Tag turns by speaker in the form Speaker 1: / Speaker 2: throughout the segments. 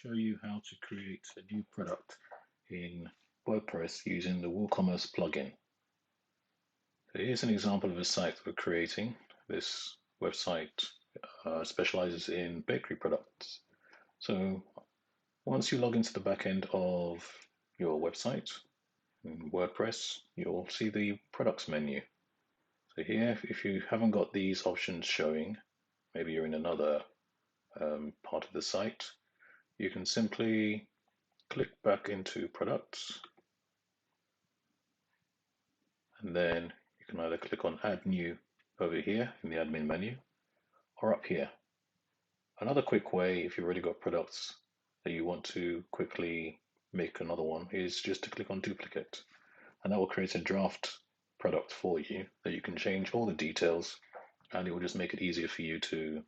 Speaker 1: show you how to create a new product in WordPress using the WooCommerce plugin. So here's an example of a site that we're creating. This website specializes in bakery products. So once you log into the back end of your website in WordPress, you'll see the products menu. So here, if you haven't got these options showing, maybe you're in another part of the site, you can simply click back into products, and then you can either click on add new over here in the admin menu or up here. Another quick way, if you've already got products that you want to quickly make another one, is just to click on duplicate, and that will create a draft product for you that you can change all the details, and it will just make it easier for you to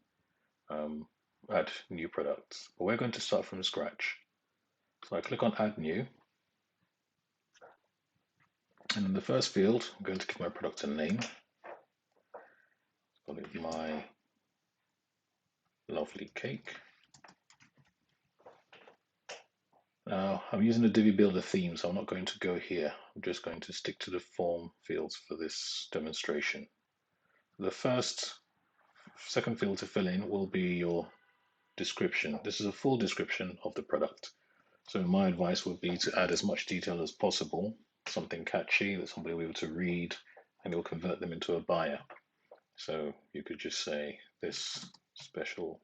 Speaker 1: add new products. But we're going to start from scratch. So I click on add new, and in the first field, I'm going to give my product a name. Call it my lovely cake. Now I'm using the Divi Builder theme, so I'm not going to go here. I'm just going to stick to the form fields for this demonstration. The second field to fill in will be your description. This is a full description of the product. So my advice would be to add as much detail as possible, something catchy that somebody will be able to read, and it will convert them into a buyer. So you could just say this special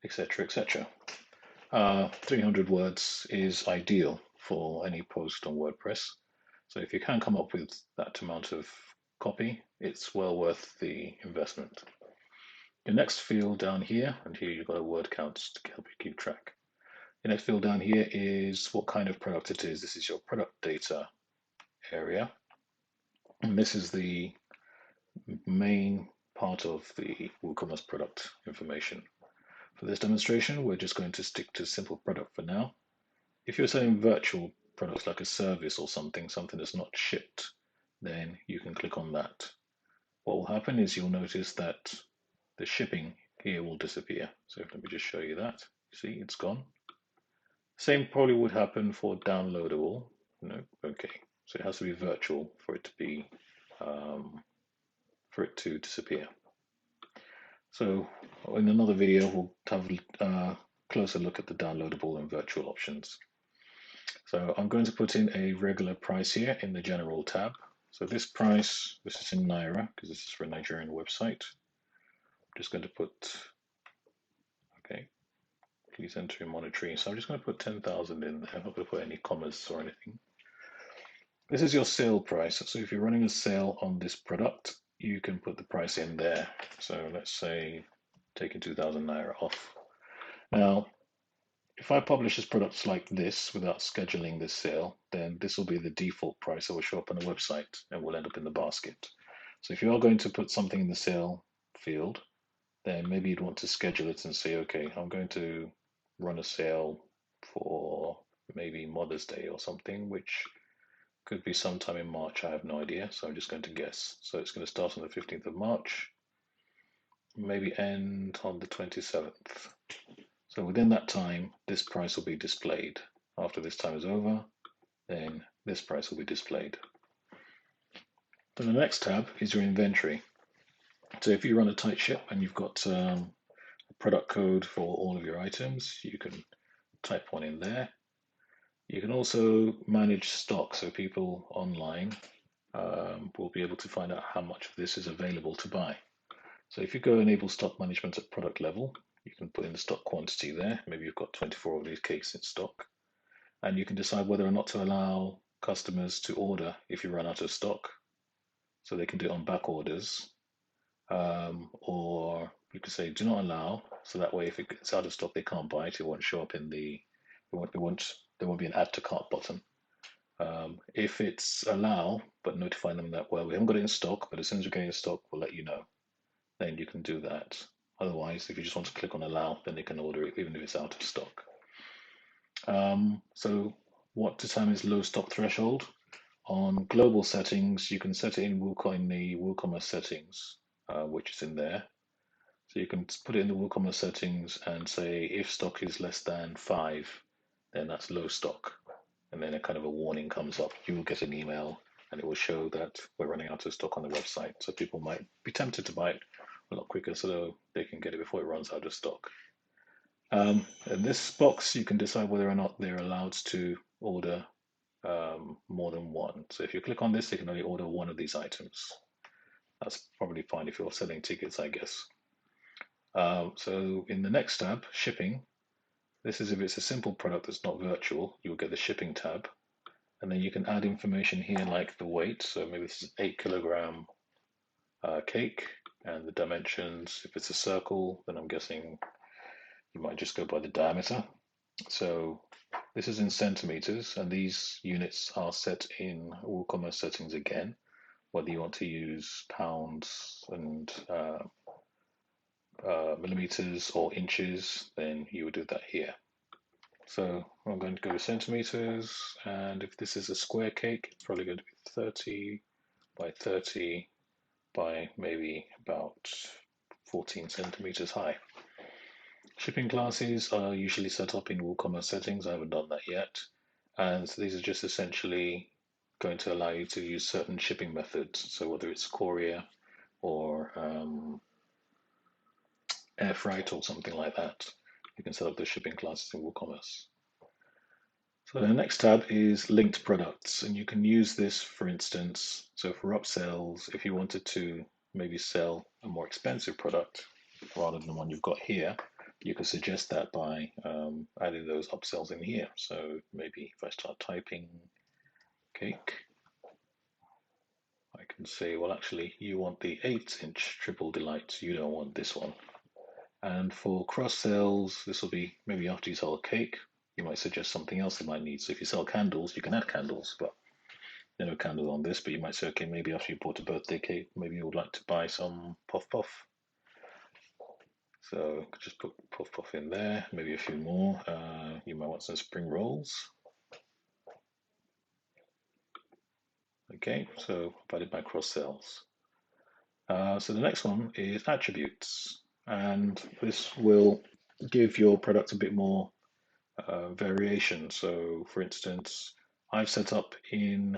Speaker 1: etc., etc. 300 words is ideal for any post on WordPress. So if you can come up with that amount of copy, it's well worth the investment. The next field down here, and here you've got a word count to help you keep track. The next field down here is what kind of product it is. This is your product data area. And this is the main part of the WooCommerce product information. For this demonstration, we're just going to stick to simple product for now. If you're selling virtual products like a service or something that's not shipped, then you can click on that. What will happen is you'll notice that the shipping here will disappear. So let me just show you that. See, it's gone. Same probably would happen for downloadable. No, okay. So it has to be virtual for it to be disappear. So in another video, we'll have a closer look at the downloadable and virtual options. So I'm going to put in a regular price here in the general tab. So this price, this is in Naira because this is for a Nigerian website. I'm just going to put, okay, please enter in monetary. So I'm just going to put 10,000 in there. I'm not going to put any commas or anything. This is your sale price. So if you're running a sale on this product, you can put the price in there. So let's say taking 2,000 Naira off. Now, if I publish this product like this without scheduling this sale, then this will be the default price that will show up on the website and will end up in the basket. So if you are going to put something in the sale field, then maybe you'd want to schedule it and say, okay, I'm going to run a sale for maybe Mother's Day or something, which could be sometime in March. I have no idea. So I'm just going to guess. So it's going to start on the 15th of March, maybe end on the 27th. So within that time, this price will be displayed. After this time is over, then this price will be displayed. Then the next tab is your inventory. So if you run a tight ship and you've got a product code for all of your items, you can type one in there. You can also manage stock, so people online will be able to find out how much of this is available to buy. So if you go enable stock management at product level, you can put in the stock quantity there. Maybe you've got 24 of these cakes in stock. And you can decide whether or not to allow customers to order if you run out of stock. So they can do it on back orders. Or you can say do not allow. So that way if it's out of stock, they can't buy it. It won't show up in the, there won't be an add to cart button. If it's allow, but notify them that, well, we haven't got it in stock, but as soon as we get it in stock, we'll let you know. Then you can do that. Otherwise, if you just want to click on allow, then they can order it even if it's out of stock. So what determines low stock threshold? On global settings, you can set it in the WooCommerce settings, which is in there. So you can put it in the WooCommerce settings and say if stock is less than 5, then that's low stock. And then a kind of a warning comes up. You will get an email and it will show that we're running out of stock on the website. So people might be tempted to buy it a lot quicker so they can get it before it runs out of stock. In this box, you can decide whether or not they're allowed to order more than one. So if you click on this, they can only order one of these items. That's probably fine if you're selling tickets, I guess. So in the next tab, shipping, this is if it's a simple product that's not virtual, you'll get the shipping tab. And then you can add information here like the weight. So maybe this is 8 kilogram cake and the dimensions. If it's a circle, then I'm guessing you might just go by the diameter. So this is in centimeters, and these units are set in WooCommerce settings again. Whether you want to use pounds and millimeters or inches, then you would do that here. So I'm going to go with centimeters, and if this is a square cake, it's probably going to be 30 by 30 by maybe about 14 centimeters high. Shipping classes are usually set up in WooCommerce settings. I haven't done that yet. And so these are just essentially going to allow you to use certain shipping methods. So whether it's courier or air freight or something like that, you can set up the shipping classes in WooCommerce. So the next tab is linked products, and you can use this, for instance, so for upsells, if you wanted to maybe sell a more expensive product rather than the one you've got here, you could suggest that by adding those upsells in here. So maybe if I start typing cake, I can say, well, actually, you want the 8-inch triple delight, you don't want this one. And for cross sales, this will be maybe after you sell a cake, you might suggest something else they might need. So if you sell candles, you can add candles, but there are no candles on this. But you might say, okay, maybe after you bought a birthday cake, maybe you would like to buy some puff puff. So just put puff puff in there, maybe a few more. You might want some spring rolls. Okay, so I've added my cross sales. So the next one is attributes, and this will give your product a bit more variation. So for instance, I've set up in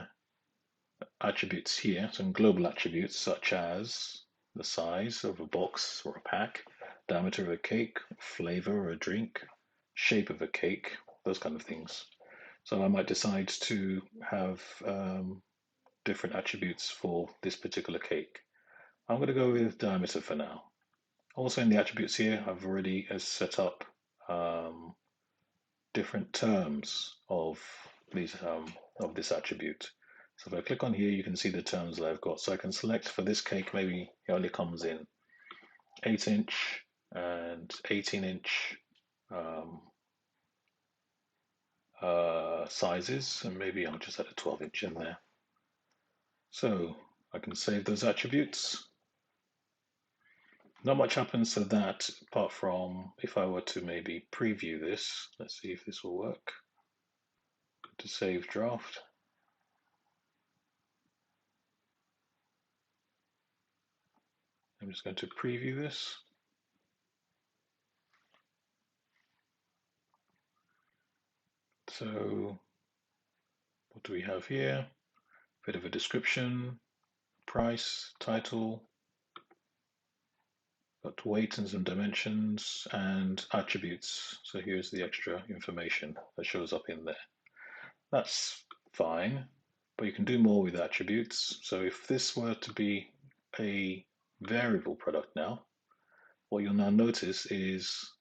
Speaker 1: attributes here, some global attributes such as the size of a box or a pack, diameter of a cake, flavor or a drink, shape of a cake, those kind of things. So I might decide to have different attributes for this particular cake. I'm going to go with diameter for now. Also in the attributes here, I've already set up different terms of these of this attribute. So if I click on here, you can see the terms that I've got. So I can select for this cake, maybe it only comes in 8-inch and 18-inch sizes, and maybe I'll just add a 12-inch in there. So I can save those attributes. Not much happens to that apart from if I were to maybe preview this. Let's see if this will work. Go to save draft. I'm just going to preview this. So what do we have here? Bit of a description, price, title, got weight and some dimensions, and attributes. So here's the extra information that shows up in there. That's fine, but you can do more with attributes. So if this were to be a variable product now, what you'll now notice is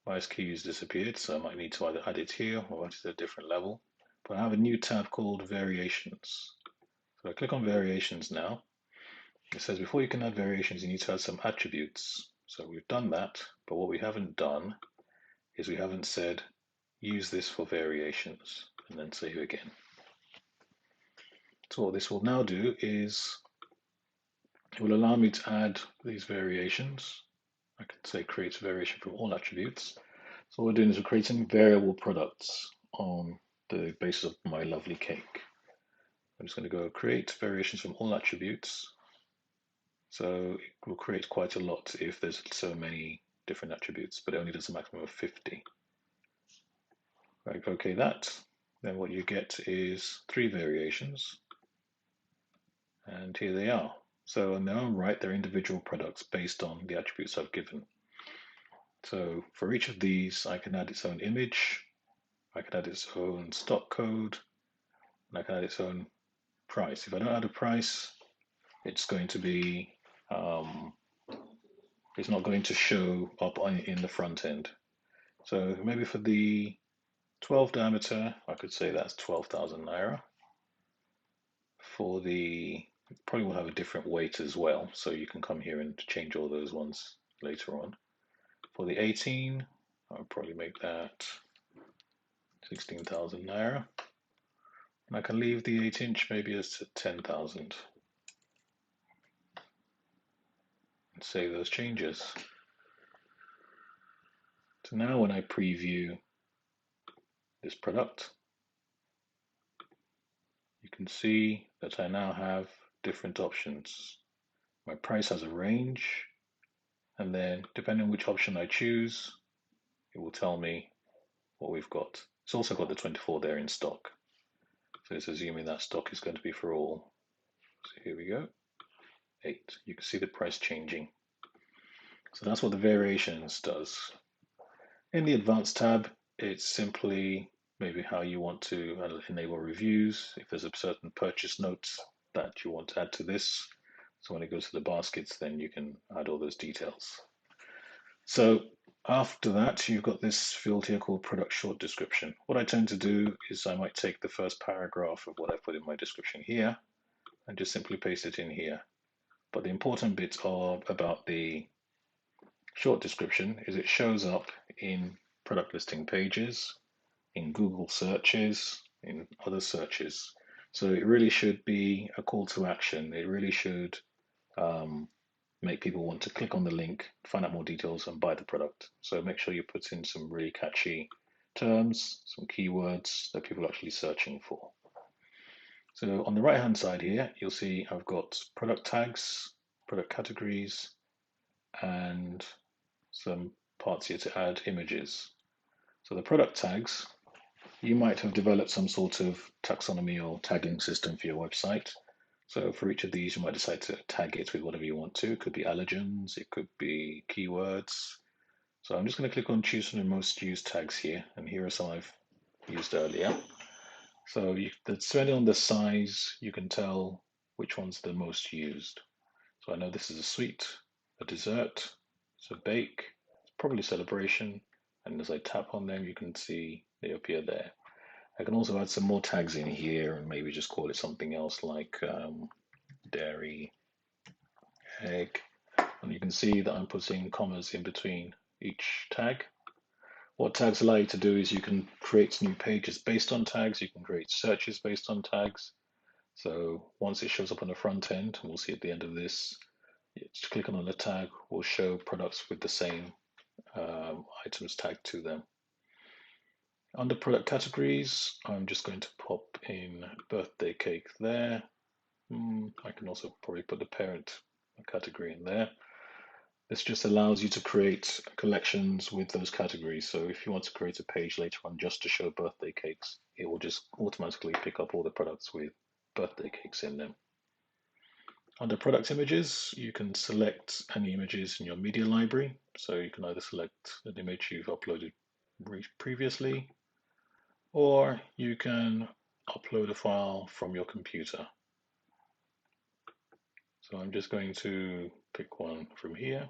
Speaker 1: my SKU has disappeared, so I might need to either add it here or add it at a different level. But I have a new tab called Variations. So I click on Variations now. It says before you can add variations, you need to add some attributes. So we've done that, but what we haven't done is we haven't said use this for variations and then save again. So what this will now do is it will allow me to add these variations. I can say create variation from all attributes. So what we're doing is we're creating variable products on the basis of my lovely cake. I'm just going to go create variations from all attributes. So it will create quite a lot if there's so many different attributes, but it only does a maximum of 50. Right, okay that. Then what you get is 3 variations. And here they are. So in their own right, they're individual products based on the attributes I've given. So for each of these, I can add its own image, I can add its own stock code, and I can add its own price. If I don't add a price, it's going to be, it's not going to show up in the front end. So maybe for the 12 diameter, I could say that's 12,000 Naira. For the, probably will have a different weight as well, so you can come here and change all those ones later on. For the 18, I'll probably make that 16,000 Naira. And I can leave the 8-inch maybe as 10,000. And save those changes. So now when I preview this product, you can see that I now have different options. My price has a range, and then depending on which option I choose, it will tell me what we've got. It's also got the 24 there in stock. So it's assuming that stock is going to be for all. So here we go, 8. You can see the price changing. So that's what the variations does. In the advanced tab, it's simply maybe how you want to enable reviews. If there's a certain purchase note that you want to add to this, so when it goes to the baskets, then you can add all those details. So after that, you've got this field here called product short description. What I tend to do is I might take the first paragraph of what I put in my description here and just simply paste it in here. But the important bit about the short description is it shows up in product listing pages, in Google searches, in other searches. So it really should be a call to action. It really should make people want to click on the link, find out more details, and buy the product. So make sure you put in some really catchy terms, some keywords that people are actually searching for. So on the right hand side here, you'll see I've got product tags, product categories, and some parts here to add images. So the product tags, you might have developed some sort of taxonomy or tagging system for your website. So for each of these, you might decide to tag it with whatever you want to. It could be allergens, it could be keywords. So I'm just going to click on choose from the most used tags here, and here are some I've used earlier. So depending on the size, you can tell which one's the most used. So I know this is a sweet, a dessert, it's a bake, it's probably celebration, and as I tap on them, you can see they appear there. I can also add some more tags in here and maybe just call it something else like dairy, egg, and you can see that I'm putting commas in between each tag. What tags allow you to do is you can create new pages based on tags, you can create searches based on tags. So once it shows up on the front end, and we'll see at the end of this, just clicking on the tag will show products with the same items tagged to them. Under product categories, I'm just going to pop in birthday cake there. I can also probably put the parent category in there. This just allows you to create collections with those categories. So if you want to create a page later on just to show birthday cakes, it will just automatically pick up all the products with birthday cakes in them. Under product images, you can select any images in your media library. So you can either select an image you've uploaded previously, or you can upload a file from your computer. So I'm just going to pick one from here.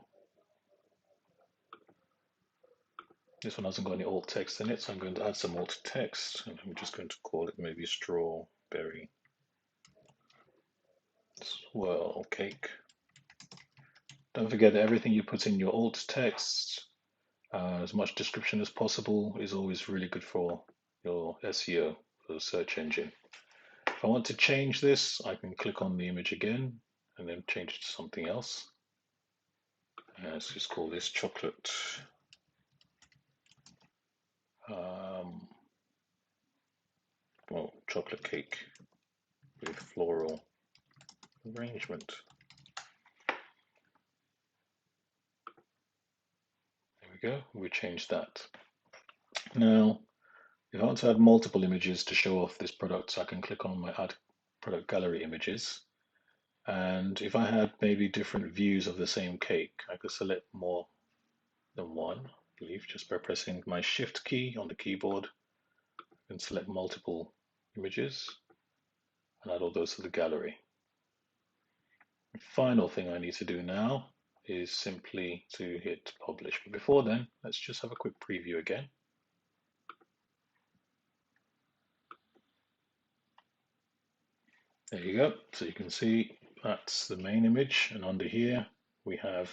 Speaker 1: This one hasn't got any alt text in it, so I'm going to add some alt text, and I'm just going to call it maybe strawberry swirl cake. Don't forget that everything you put in your alt text, as much description as possible, is always really good for your SEO, for the search engine. If I want to change this, I can click on the image again and then change it to something else. Let's just call this chocolate chocolate cake with floral arrangement. There we go, we changed that. Now, if I want to add multiple images to show off this product, so I can click on my Add Product Gallery Images. And if I had maybe different views of the same cake, I could select more than one, I believe, just by pressing my Shift key on the keyboard. I can select multiple images and add all those to the gallery. The final thing I need to do now is simply to hit Publish. But before then, let's just have a quick preview again. There you go. So you can see that's the main image, and under here we have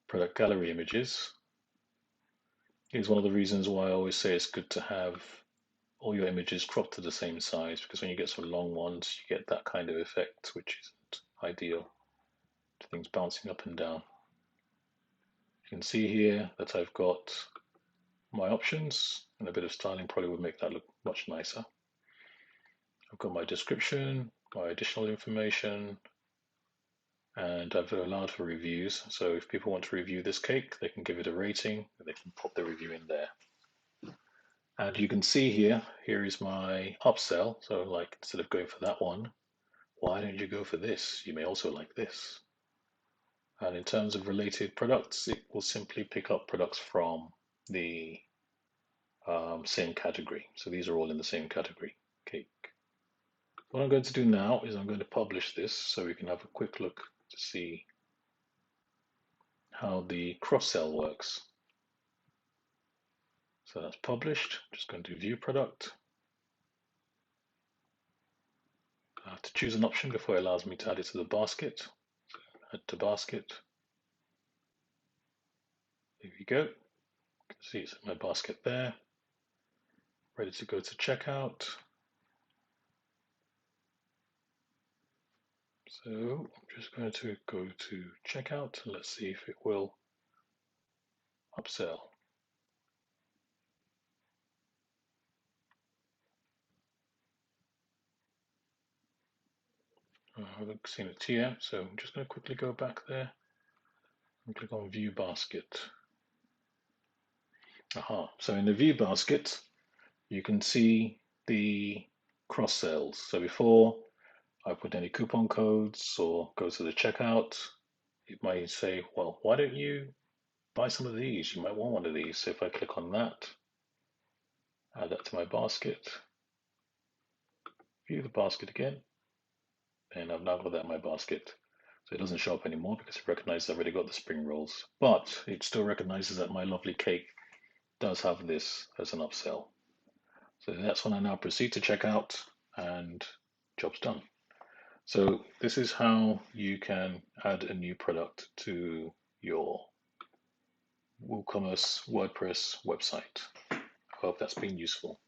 Speaker 1: product gallery images. Here's one of the reasons why I always say it's good to have all your images cropped to the same size, because when you get some long ones, you get that kind of effect, which isn't ideal to things bouncing up and down. You can see here that I've got my options, and a bit of styling probably would make that look much nicer. I've got my description, my additional information, and I've allowed for reviews. So if people want to review this cake, they can give it a rating and they can pop their review in there. And you can see here is my upsell. So like, instead of going for that one, why don't you go for this? You may also like this. And in terms of related products, it will simply pick up products from the same category. So these are all in the same category, cake. What I'm going to do now is I'm going to publish this so we can have a quick look to see how the cross-sell works. So that's published. I'm just going to view product. I have to choose an option before it allows me to add it to the basket. So add to basket. There we go. You can see it's in my basket there. Ready to go to checkout. So I'm just going to go to checkout and let's see if it will upsell. I haven't seen it here, so I'm just going to quickly go back there and click on View Basket. Aha, so in the View Basket, you can see the cross sales. So before I put any coupon codes or go to the checkout, it might say, well, why don't you buy some of these? You might want one of these. So if I click on that, add that to my basket, view the basket again, and I've now got that in my basket. So it doesn't show up anymore because it recognizes I've already got the spring rolls, but it still recognizes that my lovely cake does have this as an upsell. So that's when I now proceed to checkout and job's done. So this is how you can add a new product to your WooCommerce WordPress website. I hope that's been useful.